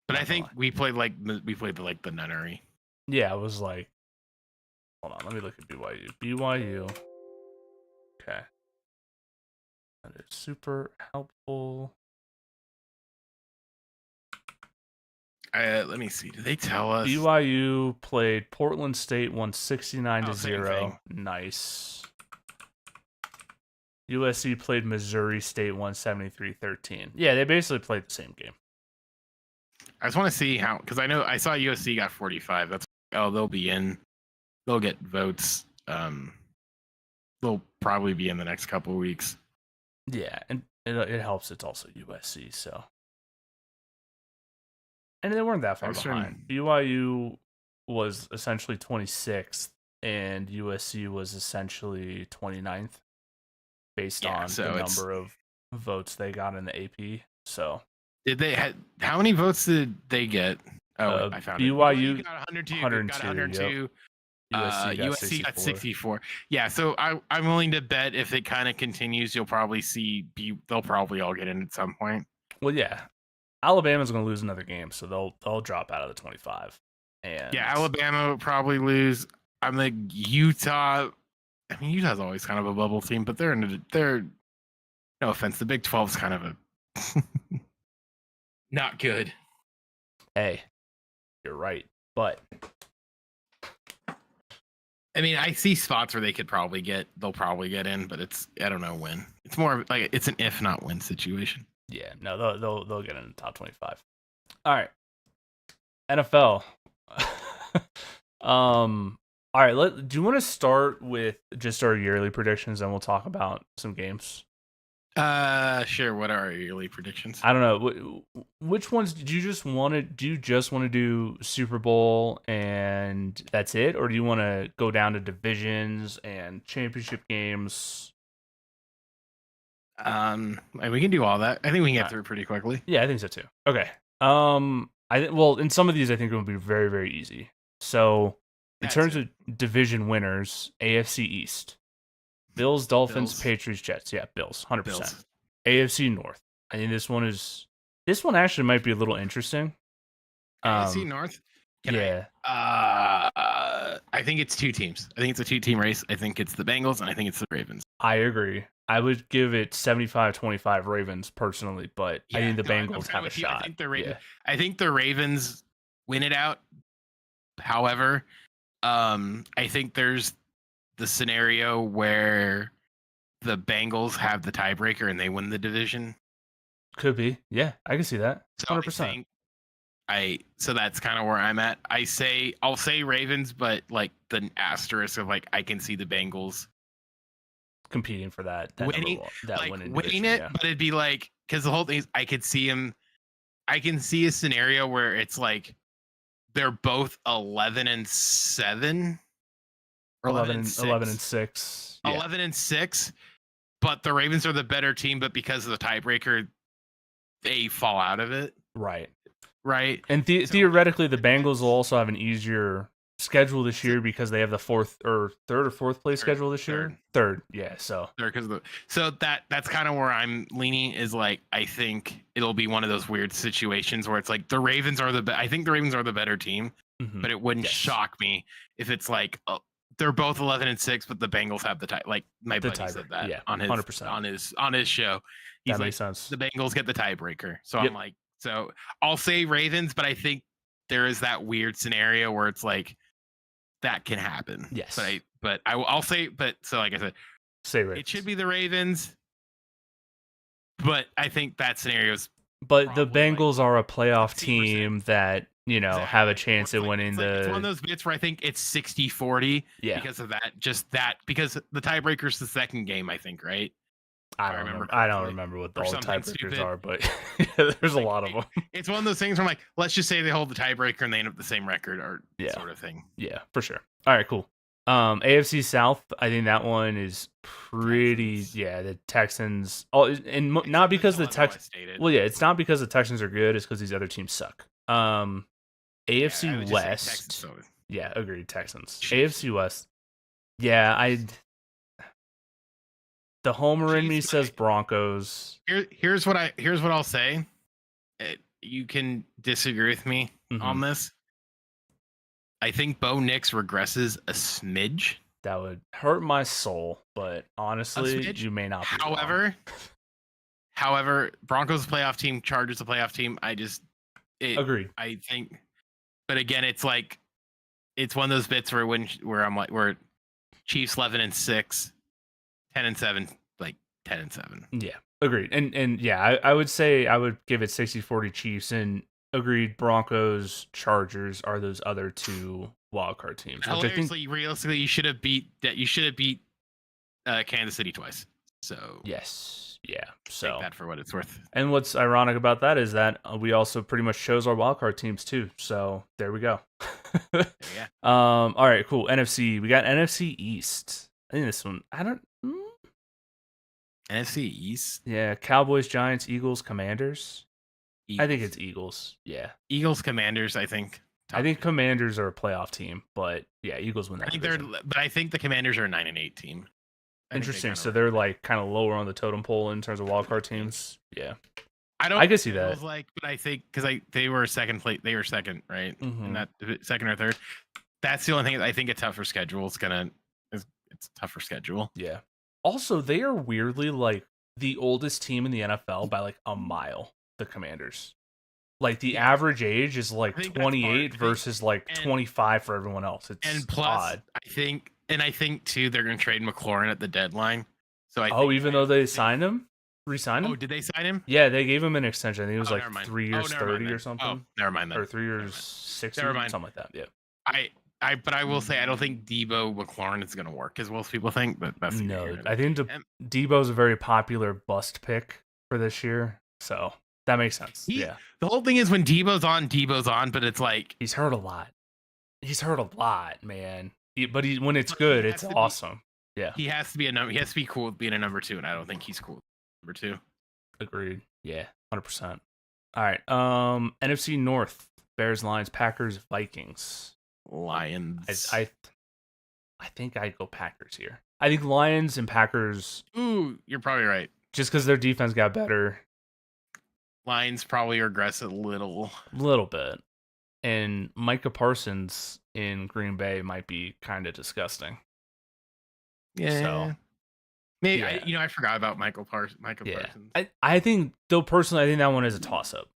[SPEAKER 1] But I think we played the Nunnery.
[SPEAKER 2] Yeah, it was like. Hold on, let me look at BYU. BYU. Okay. That is super helpful.
[SPEAKER 1] Let me see. Did they tell us?
[SPEAKER 2] BYU played Portland State, won 69-0. Nice. USC played Missouri State, won 73-13. Yeah, they basically played the same game.
[SPEAKER 1] I just want to see how, because I saw USC got 45. They'll be in. They'll get votes. They'll probably be in the next couple of weeks.
[SPEAKER 2] Yeah, and it helps. It's also USC, so. And they weren't that far behind. BYU was essentially 26th, and USC was essentially 29th, based on the number of votes they got in the AP. So, how many votes did they get? Oh, I found BYU
[SPEAKER 1] got 102. USC got 64. Yeah, so I'm willing to bet if it kind of continues, you'll probably see they'll probably all get in at some point.
[SPEAKER 2] Well, yeah. Alabama's going to lose another game, so they'll drop out of the 25. And
[SPEAKER 1] yeah, Alabama will probably lose. I'm like Utah. I mean, Utah's always kind of a bubble team, but they're no offense, the Big 12's kind of a not good.
[SPEAKER 2] Hey, you're right, but
[SPEAKER 1] I mean, I see spots where they'll probably get in, but I don't know when. It's more like it's an if not when situation.
[SPEAKER 2] Yeah, no, they'll get in the top 25. All right, NFL. All right, do you want to start with just our yearly predictions, and we'll talk about some games?
[SPEAKER 1] Sure. What are our yearly predictions?
[SPEAKER 2] I don't know. Which ones do you just want to do Super Bowl and that's it, or do you want to go down to divisions and championship games?
[SPEAKER 1] We can do all that. I think we can get through pretty quickly.
[SPEAKER 2] Yeah, I think so too. Okay. In some of these, I think it will be very, very easy. So, in terms of division winners, AFC East, Bills, Dolphins, Patriots, Jets. Yeah, Bills, 100%. Bills. AFC North. I think this one actually might be a little interesting.
[SPEAKER 1] AFC North. I think it's two teams. I think it's a two-team race. I think it's the Bengals and I think it's the Ravens.
[SPEAKER 2] I agree. I would give it 75-25 Ravens personally, but I think the Bengals have a shot.
[SPEAKER 1] I think the Ravens win it out. However, I think there's the scenario where the Bengals have the tiebreaker and they win the division.
[SPEAKER 2] Could be. Yeah, I can see that. 100%.
[SPEAKER 1] So that's kind of where I'm at. I'll say Ravens, but like the asterisk of like I can see the Bengals
[SPEAKER 2] competing for that
[SPEAKER 1] winning,
[SPEAKER 2] number one, that
[SPEAKER 1] like
[SPEAKER 2] winning
[SPEAKER 1] winning
[SPEAKER 2] division,
[SPEAKER 1] it, but it'd be like because the whole thing is I could see him. I can see a scenario where it's like they're both 11-7 or
[SPEAKER 2] 11
[SPEAKER 1] and
[SPEAKER 2] 6. Yeah.
[SPEAKER 1] 11-6, but the Ravens are the better team, but because of the tiebreaker, they fall out of it.
[SPEAKER 2] Right.
[SPEAKER 1] And
[SPEAKER 2] theoretically, the Bengals will also have an easier schedule this year because they have the third or fourth place schedule this year. Third, yeah. So
[SPEAKER 1] that's kind of where I'm leaning. Is like I think it'll be one of those weird situations where it's like the Ravens are I think the Ravens are the better team, but it wouldn't shock me if it's like they're both 11-6, but the Bengals have the tie. Like my buddy said that on his 100%. on his show. He's
[SPEAKER 2] that makes sense.
[SPEAKER 1] The Bengals get the tiebreaker, so I'm like, so I'll say Ravens, but I think there is that weird scenario where it's like that can happen.
[SPEAKER 2] Yes,
[SPEAKER 1] I'll say, so like I said,
[SPEAKER 2] say Ravens.
[SPEAKER 1] It should be the Ravens, but I think that scenario's.
[SPEAKER 2] But the Bengals are a playoff team that have a chance at winning
[SPEAKER 1] it's one of those bits where I think it's 60-40 because of that. Because the tiebreaker's the second game, I think, right?
[SPEAKER 2] I don't remember what all the tiebreakers are, but there's a lot of them.
[SPEAKER 1] It's one of those things where I'm like, let's just say they hold the tiebreaker and they end up the same record or sort of thing.
[SPEAKER 2] Yeah, for sure. All right, cool. AFC South, I think that one is pretty. Texans. Yeah, the Texans. And not because the Texans. Well, yeah, it's not because the Texans are good. It's because these other teams suck. AFC West. Yeah, agreed. Texans. Jeez. AFC West. Yeah, the homer in me says Broncos.
[SPEAKER 1] Here's what I'll say. You can disagree with me on this. I think Bo Nix regresses a smidge.
[SPEAKER 2] That would hurt my soul, but honestly, you may not be
[SPEAKER 1] However, Broncos a playoff team, Chargers a playoff team.
[SPEAKER 2] Agreed.
[SPEAKER 1] I think, but again, it's like it's one of those bits where I'm like, where Chiefs 11-6, 10-7, like 10-7.
[SPEAKER 2] Yeah, agreed. And yeah, I would say I would give it 60-40 Chiefs, and agreed. Broncos, Chargers are those other two wildcard teams.
[SPEAKER 1] Realistically, you should have beat Kansas City twice. So
[SPEAKER 2] yes, yeah. So
[SPEAKER 1] take that for what it's worth.
[SPEAKER 2] And what's ironic about that is that we also pretty much chose our wildcard teams too. So there we go.
[SPEAKER 1] Yeah.
[SPEAKER 2] All right, cool. NFC. We got NFC East. I think this one.
[SPEAKER 1] NFC East.
[SPEAKER 2] Yeah, Cowboys, Giants, Eagles, Commanders. I think it's Eagles. Yeah.
[SPEAKER 1] Eagles, Commanders, I think.
[SPEAKER 2] I think Commanders are a playoff team, but yeah, Eagles win that.
[SPEAKER 1] But I think the Commanders are a 9-8 team.
[SPEAKER 2] Interesting. So they're like kind of lower on the totem pole in terms of wildcard teams. Yeah. I can see that.
[SPEAKER 1] But I think because they were second place, they were second, right? And that second or third. That's the only thing. I think a tougher schedule. It's a tougher schedule.
[SPEAKER 2] Yeah. Also, they are weirdly like the oldest team in the NFL by like a mile. The Commanders, like the average age is like 28 versus like 25 for everyone else. It's odd.
[SPEAKER 1] I think too they're going to trade McLaurin at the deadline. So
[SPEAKER 2] even though they signed him, re-signed him.
[SPEAKER 1] Oh, did they sign him?
[SPEAKER 2] Yeah, they gave him an extension. I think it was like 3 years 30 or something.
[SPEAKER 1] Oh, never mind that.
[SPEAKER 2] Or 3 years 60, something like that. Yeah.
[SPEAKER 1] But I will say I don't think Debo McLaurin is going to work as well as people think. But that's
[SPEAKER 2] I think Debo's a very popular bust pick for this year. So. That makes sense. The
[SPEAKER 1] whole thing is when Debo's on, but it's like
[SPEAKER 2] he's hurt a lot. Man. But when it's good, it's awesome. Yeah.
[SPEAKER 1] He has to be he has to be cool with being a number 2, and I don't think he's cool with number 2.
[SPEAKER 2] Agreed. Yeah, 100%. All right. NFC North: Bears, Lions, Packers, Vikings.
[SPEAKER 1] Lions.
[SPEAKER 2] I think I'd go Packers here. I think Lions and Packers.
[SPEAKER 1] Ooh, you're probably right.
[SPEAKER 2] Just because their defense got better.
[SPEAKER 1] Lions probably regress a little
[SPEAKER 2] bit, and Micah Parsons in Green Bay might be kind of disgusting.
[SPEAKER 1] Yeah, so, maybe I forgot about Micah Parsons.
[SPEAKER 2] I think though personally, I think that one is a toss up.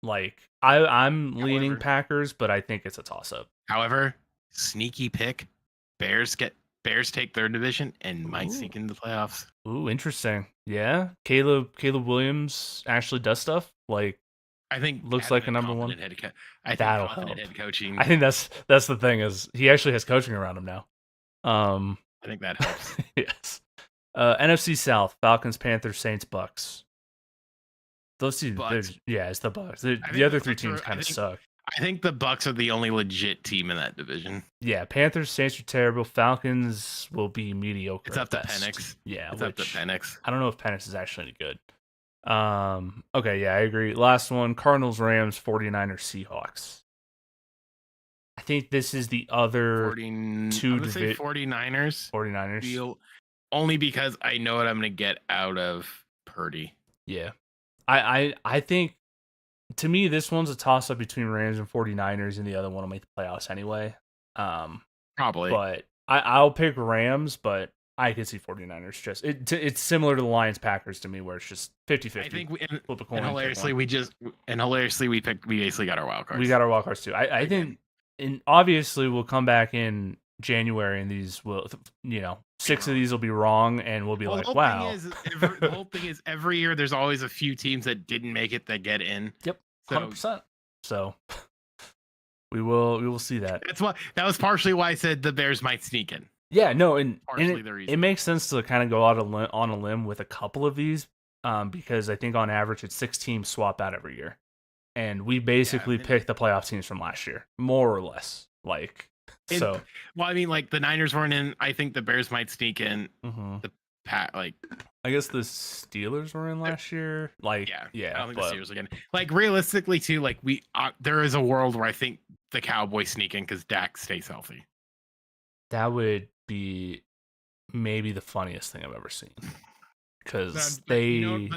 [SPEAKER 2] Like I'm leaning Packers, but I think it's a toss up.
[SPEAKER 1] However, sneaky pick: Bears take third division and might sneak into the playoffs.
[SPEAKER 2] Ooh, interesting. Yeah, Caleb Williams actually does stuff. Like
[SPEAKER 1] I think
[SPEAKER 2] looks like a number one.
[SPEAKER 1] That'll help. Head coaching.
[SPEAKER 2] I think that's the thing is he actually has coaching around him now.
[SPEAKER 1] I think that helps.
[SPEAKER 2] Yes. NFC South: Falcons, Panthers, Saints, Bucks. Those teams, it's the Bucks. The other three teams kind of suck.
[SPEAKER 1] I think the Bucks are the only legit team in that division.
[SPEAKER 2] Yeah, Panthers, Saints are terrible. Falcons will be mediocre.
[SPEAKER 1] It's up to Penix.
[SPEAKER 2] Yeah,
[SPEAKER 1] it's up to Penix.
[SPEAKER 2] I don't know if Penix is actually any good. Okay, yeah, I agree. Last one: Cardinals, Rams, 49ers, Seahawks. I think this is the other
[SPEAKER 1] 49ers.
[SPEAKER 2] 49ers.
[SPEAKER 1] Only because I know what I'm going to get out of Purdy.
[SPEAKER 2] Yeah. I think, to me, this one's a toss-up between Rams and 49ers, and the other one will make the playoffs anyway.
[SPEAKER 1] Probably.
[SPEAKER 2] But I'll pick Rams, but I could see 49ers. It's similar to the Lions-Packers to me, where it's just 50-50. I think flip a coin,
[SPEAKER 1] hilariously, we basically got our wild cards.
[SPEAKER 2] We got our wild cards, too. I think, and obviously, we'll come back in January, and these will, 6 of these will be wrong, and we'll be like, wow.
[SPEAKER 1] The whole thing is every year there's always a few teams that didn't make it that get in.
[SPEAKER 2] Yep, 100%. So we will see that.
[SPEAKER 1] That was partially why I said the Bears might sneak in.
[SPEAKER 2] Yeah, no, and it makes sense to kind of go out on a limb with a couple of these, because I think on average it's 6 teams swap out every year, and we basically picked the playoff teams from last year, more or less. The Niners weren't in. I think the Bears might sneak in. Mm-hmm.
[SPEAKER 1] I
[SPEAKER 2] guess the Steelers were in last year. I don't think
[SPEAKER 1] the Steelers again. Realistically, too, there is a world where I think the Cowboys sneak in because Dak stays healthy.
[SPEAKER 2] That would be maybe the funniest thing I've ever seen, because they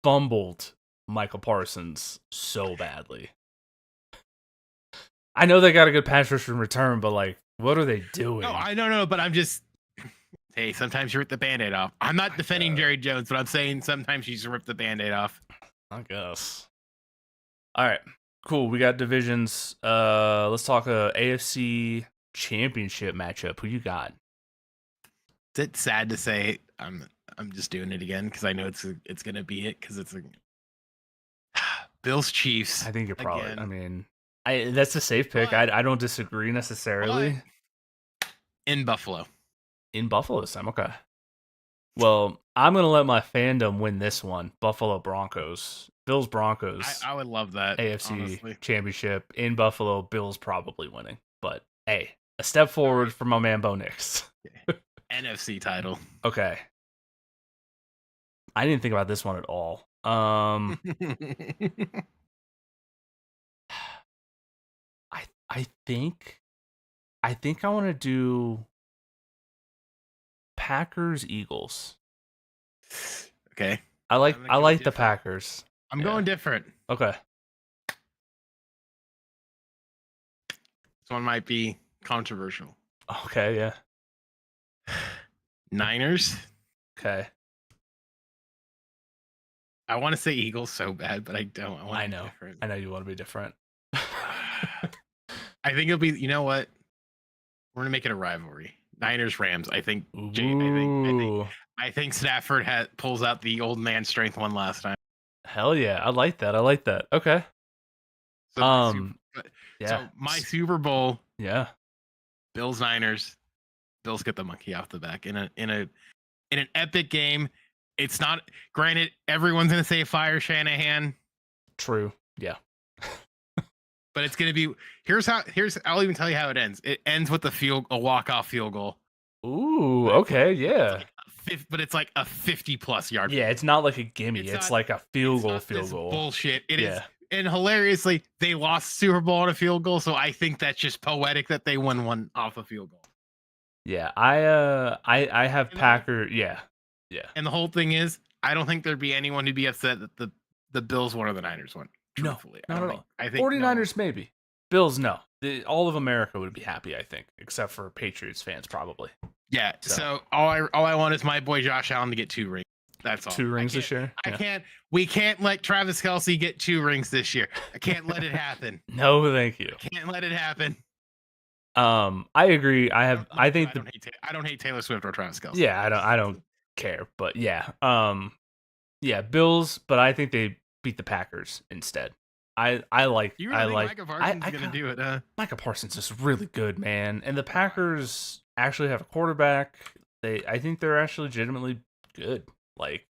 [SPEAKER 2] fumbled Michael Parsons so badly. I know they got a good pass rush in return, but what are they doing?
[SPEAKER 1] No, I don't know, but I'm just, hey, sometimes you rip the Band-Aid off. I'm not defending Jerry Jones, but I'm saying sometimes you just rip the Band-Aid off.
[SPEAKER 2] I guess. All right, cool. We got divisions. Let's talk AFC Championship matchup. Who you got?
[SPEAKER 1] It's sad to say. I'm just doing it again because I know it's gonna be it because it's Bills Chiefs.
[SPEAKER 2] I think you're probably. Again. I mean. That's a safe pick. I don't disagree necessarily.
[SPEAKER 1] In Buffalo.
[SPEAKER 2] In Buffalo this time, okay. Well, I'm going to let my fandom win this one. Buffalo Broncos. Bills Broncos.
[SPEAKER 1] I would love that.
[SPEAKER 2] AFC honestly. Championship in Buffalo. Bills probably winning. But, hey, a step forward for my man Bo Nix.
[SPEAKER 1] NFC title.
[SPEAKER 2] Okay. I didn't think about this one at all. I think I want to do Packers Eagles.
[SPEAKER 1] Okay.
[SPEAKER 2] I like the Packers.
[SPEAKER 1] I'm going different.
[SPEAKER 2] Okay.
[SPEAKER 1] This one might be controversial.
[SPEAKER 2] Okay, yeah.
[SPEAKER 1] Niners.
[SPEAKER 2] Okay.
[SPEAKER 1] I want to say Eagles so bad, but I don't.
[SPEAKER 2] I know. I know you want to be different.
[SPEAKER 1] I think it'll be. You know what? We're gonna make it a rivalry. Niners Rams. I think. I think Stafford pulls out the old man strength one last time.
[SPEAKER 2] Hell yeah! I like that. Okay.
[SPEAKER 1] So my Super Bowl.
[SPEAKER 2] Yeah.
[SPEAKER 1] Bills Niners. Bills get the monkey off the back in an epic game. It's not. Granted, everyone's gonna say fire Shanahan.
[SPEAKER 2] True. Yeah.
[SPEAKER 1] But it's gonna be. I'll even tell you how it ends. It ends with a walk-off field goal.
[SPEAKER 2] Ooh. Okay. Yeah.
[SPEAKER 1] But it's like a 50+ yard.
[SPEAKER 2] Yeah. It's not like a gimme. It's like a field goal.
[SPEAKER 1] Bullshit. It is. And hilariously, they lost Super Bowl on a field goal. So I think that's just poetic that they won one off a field goal.
[SPEAKER 2] Yeah. I have Packer. Yeah. Yeah.
[SPEAKER 1] And the whole thing is, I don't think there'd be anyone who'd be upset that the Bills won or the Niners won. Truthfully,
[SPEAKER 2] no, not at all. I think 49ers maybe. Bills, no. All of America would be happy, I think, except for Patriots fans probably.
[SPEAKER 1] Yeah. So all I want is my boy Josh Allen to get 2 rings. That's all.
[SPEAKER 2] 2 rings this year.
[SPEAKER 1] We can't let Travis Kelce get 2 rings this year. I can't let it happen.
[SPEAKER 2] No, thank you.
[SPEAKER 1] Can't let it happen.
[SPEAKER 2] I agree. I
[SPEAKER 1] don't hate Taylor Swift or Travis Kelce.
[SPEAKER 2] Yeah, I don't care, but yeah. Yeah, Bills, but I think they beat the Packers instead. I like.
[SPEAKER 1] You really think Micah Parsons is gonna do it, huh?
[SPEAKER 2] Micah Parsons is really good, man. And the Packers actually have a quarterback. I think they're actually legitimately good. Like,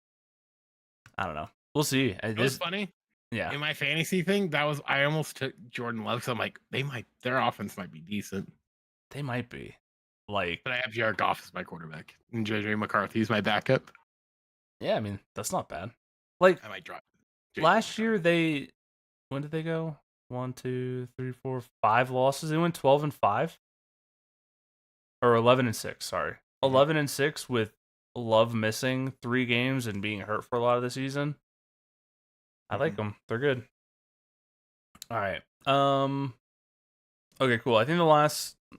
[SPEAKER 2] I don't know. We'll see.
[SPEAKER 1] It was funny.
[SPEAKER 2] Yeah.
[SPEAKER 1] In my fantasy thing, I almost took Jordan Love, so I'm like, their offense might be decent.
[SPEAKER 2] They might be. Like,
[SPEAKER 1] but I have Jared Goff as my quarterback, and JJ McCarthy's my backup.
[SPEAKER 2] Yeah, I mean, that's not bad. Like,
[SPEAKER 1] I might drop.
[SPEAKER 2] Last year, when did they go? 1, 2, 3, 4, 5 losses. They went 12-5, or 11-6. Sorry, 11-6 with Love missing 3 games and being hurt for a lot of the season. I like them. They're good. All right. Okay, cool. I think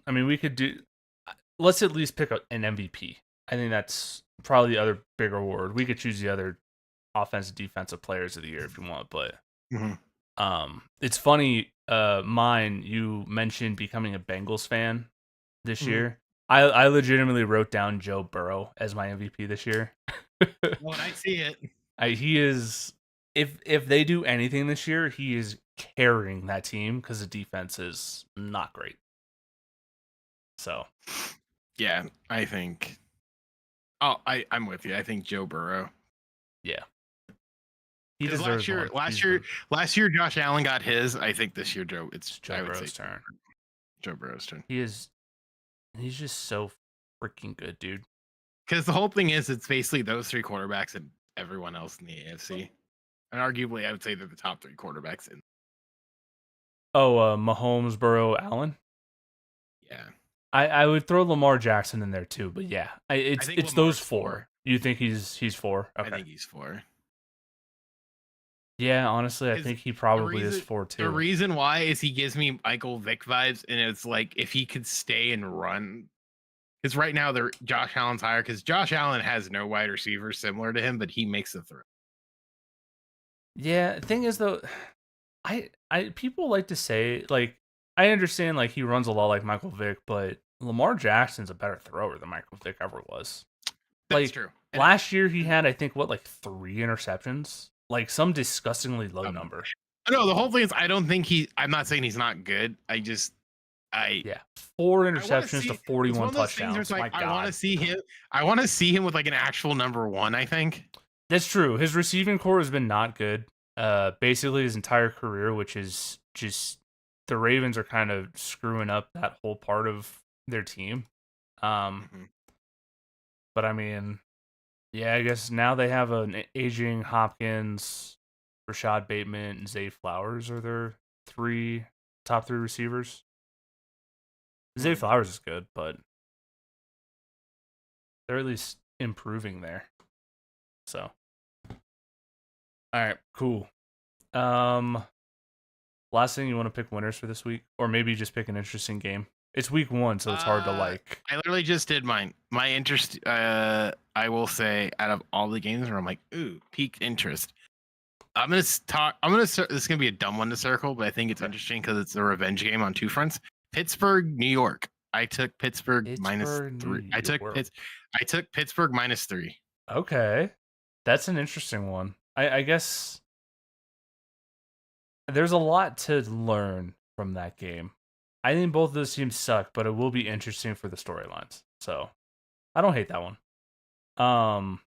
[SPEAKER 2] we could do. Let's at least pick an MVP. I think that's probably the other big award. We could choose the other offensive, defensive players of the year if you want, but it's funny. You mentioned becoming a Bengals fan this year. I legitimately wrote down Joe Burrow as my MVP this year.
[SPEAKER 1] Well, I see it.
[SPEAKER 2] He is. If they do anything this year, he is carrying that team because the defense is not great. So,
[SPEAKER 1] yeah, I think. Oh, I'm with you. I think Joe Burrow.
[SPEAKER 2] Yeah.
[SPEAKER 1] Last year, Josh Allen got his. I think this year, it's Joe Burrow's turn. Joe Burrow's turn.
[SPEAKER 2] He's just so freaking good, dude.
[SPEAKER 1] Because the whole thing is, it's basically those 3 quarterbacks and everyone else in the AFC. And arguably, I would say they're the top 3 quarterbacks in.
[SPEAKER 2] Mahomes, Burrow, Allen.
[SPEAKER 1] Yeah.
[SPEAKER 2] I would throw Lamar Jackson in there too, but yeah, it's those 4. You think he's 4? Okay.
[SPEAKER 1] I think he's 4.
[SPEAKER 2] Yeah, honestly, I think he probably is 4 too.
[SPEAKER 1] The reason why is he gives me Michael Vick vibes, and it's like if he could stay and run, because right now Josh Allen's higher because Josh Allen has no wide receivers similar to him, but he makes the throw.
[SPEAKER 2] Yeah, the thing is though, people like to say like I understand like he runs a lot like Michael Vick, but Lamar Jackson's a better thrower than Michael Vick ever was.
[SPEAKER 1] That's true.
[SPEAKER 2] Last year he had I think 3 interceptions. Like some disgustingly low number.
[SPEAKER 1] No, the whole thing is I'm not saying he's not good. 4
[SPEAKER 2] interceptions to 41 touchdowns.
[SPEAKER 1] Like, I want to see him. I want to see him with like an actual number 1. I think
[SPEAKER 2] that's true. His receiving core has been not good. Basically his entire career, which is just the Ravens are kind of screwing up that whole part of their team. But I mean. Yeah, I guess now they have an aging Hopkins, Rashad Bateman, and Zay Flowers are their top 3 receivers. Zay Flowers is good, but they're at least improving there. So, all right, cool. Last thing, you want to pick winners for this week, or maybe just pick an interesting game. It's week 1, so it's hard to like.
[SPEAKER 1] I literally just did mine. My interest, I will say, out of all the games where I'm like, ooh, peaked interest. This is gonna be a dumb one to circle, but I think it's interesting because it's a revenge game on 2 fronts. Pittsburgh, New York. I took Pittsburgh -3. I took Pittsburgh -3.
[SPEAKER 2] Okay, that's an interesting one. I guess there's a lot to learn from that game. I think both of those teams suck, but it will be interesting for the storylines. So I don't hate that one. I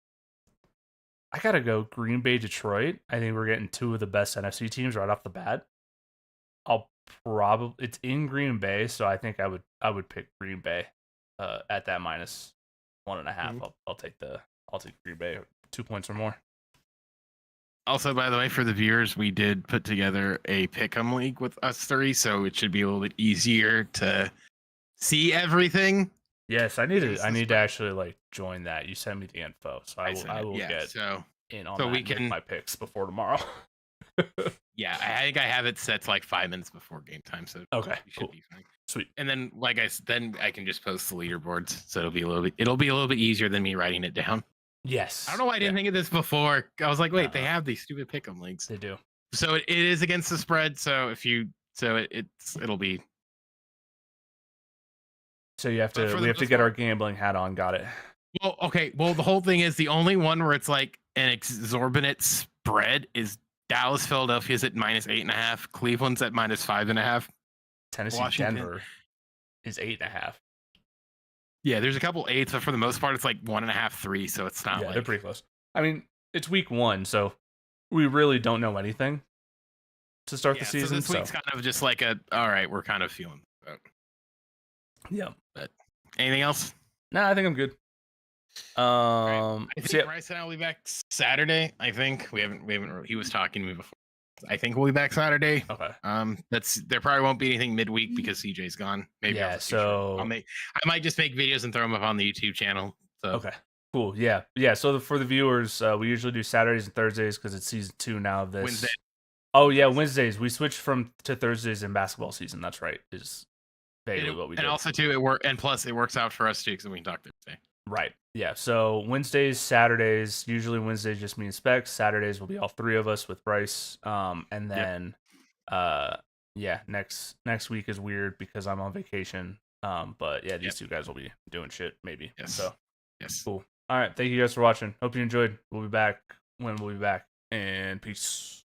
[SPEAKER 2] gotta go Green Bay, Detroit. I think we're getting 2 of the best NFC teams right off the bat. It's in Green Bay, so I think I would pick Green Bay at that -1.5. I'll take Green Bay 2 points or more.
[SPEAKER 1] Also, by the way, for the viewers, we did put together a pick'em league with us 3, so it should be a little bit easier to see everything.
[SPEAKER 2] Yes, I need to actually like join that. You send me the info, so I will get in on that and make my picks before tomorrow.
[SPEAKER 1] Yeah, I think I have it set to like 5 minutes before game time, so
[SPEAKER 2] okay,
[SPEAKER 1] should
[SPEAKER 2] cool.
[SPEAKER 1] be fine.
[SPEAKER 2] Sweet.
[SPEAKER 1] And then, I can just post the leaderboards, so it'll be a little bit easier than me writing it down.
[SPEAKER 2] Yes.
[SPEAKER 1] I don't know why I didn't think of this before. I was like, wait, they have these stupid pick'em leagues.
[SPEAKER 2] They do.
[SPEAKER 1] So it is against the spread. So it'll be.
[SPEAKER 2] So we have to get our gambling hat on. Got it.
[SPEAKER 1] Well, okay. Well, the whole thing is the only one where it's like an exorbitant spread is Dallas, Philadelphia's at -8.5. Cleveland's at -5.5.
[SPEAKER 2] Tennessee,
[SPEAKER 1] Washington.
[SPEAKER 2] Denver is 8.5.
[SPEAKER 1] Yeah, there's a couple 8s, but for the most part, it's like 1.5, 3. So it's not.
[SPEAKER 2] Yeah,
[SPEAKER 1] like...
[SPEAKER 2] they're pretty close. I mean, it's week 1, so we really don't know anything to start the season.
[SPEAKER 1] So this week's kind of just like all right, we're kind of feeling it.
[SPEAKER 2] Yeah.
[SPEAKER 1] But anything else?
[SPEAKER 2] Nah, I think I'm good.
[SPEAKER 1] I think Bryce and I will be back Saturday. I think we haven't. He was talking to me before. I think we'll be back Saturday.
[SPEAKER 2] Okay.
[SPEAKER 1] There probably won't be anything midweek because CJ's gone. Maybe.
[SPEAKER 2] Yeah. So
[SPEAKER 1] I might just make videos and throw them up on the YouTube channel. So.
[SPEAKER 2] Okay. Cool. Yeah. Yeah. So for the viewers, we usually do Saturdays and Thursdays because it's season 2 now of this.
[SPEAKER 1] Wednesday.
[SPEAKER 2] Oh yeah, Wednesdays. We switched to Thursdays in basketball season. That's right. Is basically what we do.
[SPEAKER 1] And also too, and plus it works out for us too because we can talk Thursday.
[SPEAKER 2] Right. Yeah. So Wednesdays, Saturdays. Usually Wednesdays just me and Spects. Saturdays will be all 3 of us with Bryce. And then, yeah, next week is weird because I'm on vacation. But yeah, these 2 guys will be doing shit maybe.
[SPEAKER 1] Yes.
[SPEAKER 2] So
[SPEAKER 1] yes.
[SPEAKER 2] Cool. All right. Thank you guys for watching. Hope you enjoyed. We'll be back when we'll be back. And peace.